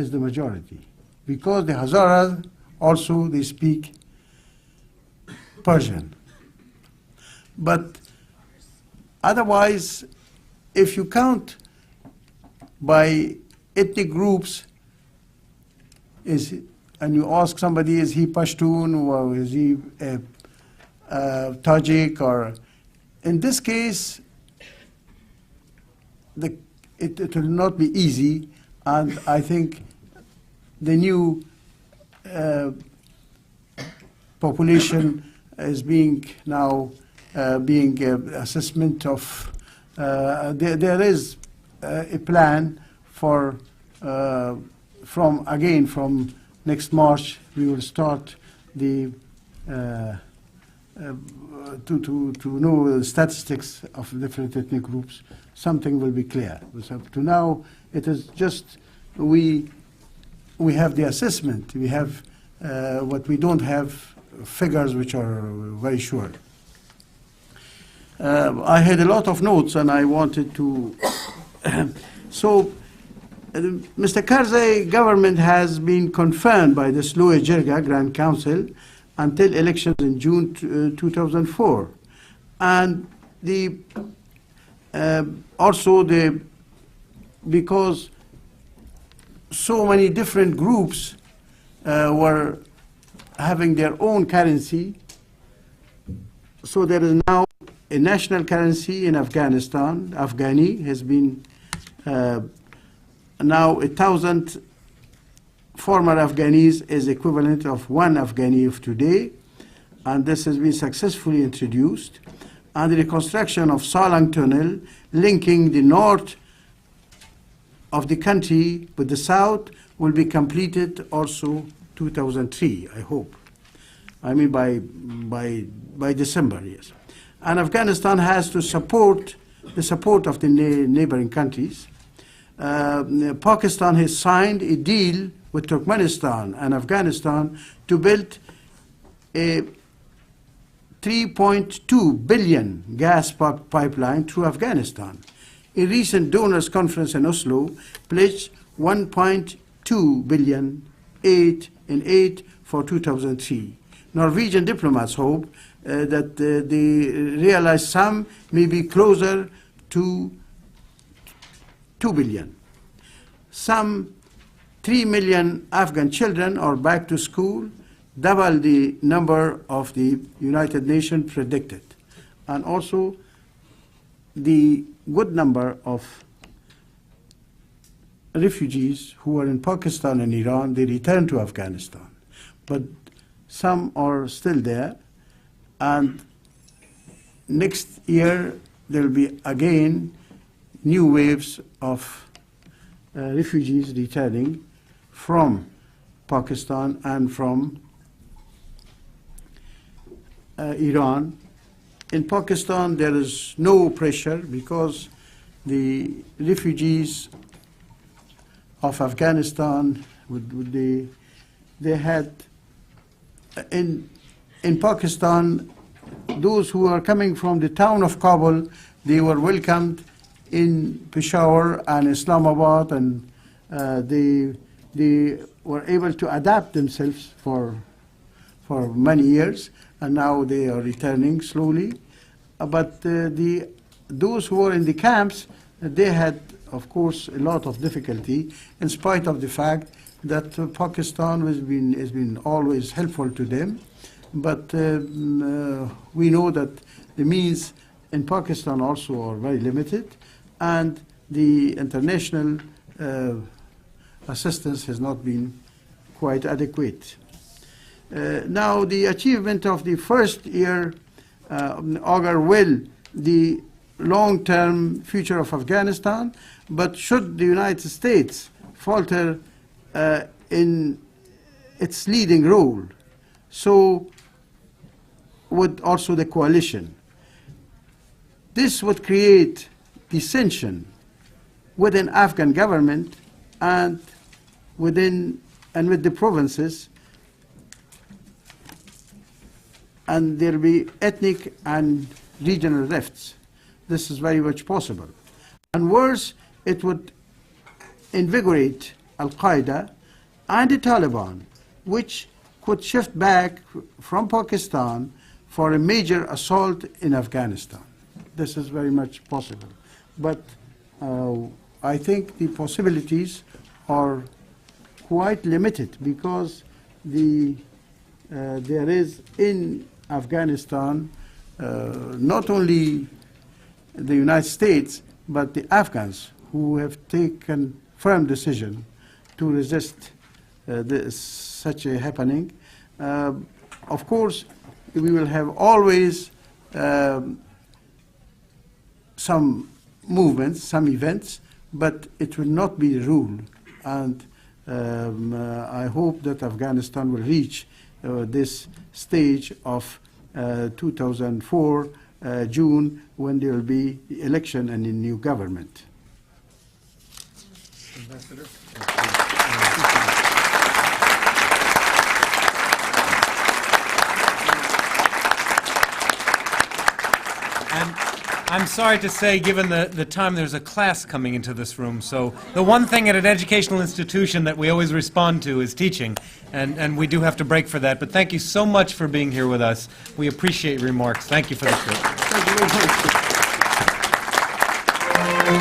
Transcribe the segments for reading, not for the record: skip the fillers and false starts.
is the majority, because the Hazaras also they speak Persian. But otherwise, if you count by ethnic groups, and you ask somebody, is he Pashtun or is he Tajik, or in this case, it will not be easy, and I think the new population is being now being assessment of there is a plan for from next March we will start the to know the statistics of different ethnic groups. Something will be clear. So up to now, it is just we have the assessment. We have what we don't have figures which are very sure. I had a lot of notes, and I wanted to. So, Mr. Karzai government has been confirmed by the Sloa Jirga Grand Council until elections in June 2004, and because so many different groups were having their own currency, so there is now a national currency in Afghanistan. Afghani has been now 1,000 former Afghanis is equivalent of 1 Afghani of today, and this has been successfully introduced. And the reconstruction of Salang Tunnel linking the north of the country with the south will be completed also 2003, I hope. I mean by December, yes. And Afghanistan has to support the support of the neighboring countries. Pakistan has signed a deal with Turkmenistan and Afghanistan to build a 3.2 billion gas pipeline through Afghanistan. A recent donors conference in Oslo pledged 1.2 billion aid for 2003. Norwegian diplomats hope that the realized sum may be closer to 2 billion. Some 3 million Afghan children are back to school, double the number of the United Nations predicted. And also the good number of refugees who are in Pakistan and Iran, they return to Afghanistan. But some are still there, and next year there will be again new waves of refugees returning from Pakistan and from Iran. In Pakistan there is no pressure because the refugees of Afghanistan they had in Pakistan, those who are coming from the town of Kabul, they were welcomed in Peshawar and Islamabad, and they were able to adapt themselves for many years, and now they are returning slowly. But those who were in the camps, they had, of course, a lot of difficulty, in spite of the fact that Pakistan has been always helpful to them. But we know that the means in Pakistan also are very limited, and the international assistance has not been quite adequate. Now, the achievement of the first year augur well the long-term future of Afghanistan, but should the United States falter in its leading role, so would also the coalition. This would create dissension within Afghan government and with the provinces, and there will be ethnic and regional rifts. This is very much possible. And worse, it would invigorate Al-Qaeda, and the Taliban, which could shift back from Pakistan for a major assault in Afghanistan. This is very much possible. But I think the possibilities are quite limited because there is in Afghanistan not only the United States, but the Afghans who have taken firm decision to resist such a happening. Of course, we will have always some movements, some events, but it will not be the rule. And I hope that Afghanistan will reach this stage of 2004 June, when there will be the election and a new government. Ambassador. I'm sorry to say, given the time, there's a class coming into this room. So the one thing at an educational institution that we always respond to is teaching, and we do have to break for that. But thank you so much for being here with us. We appreciate your remarks. Thank you for this. Thank you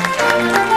very much.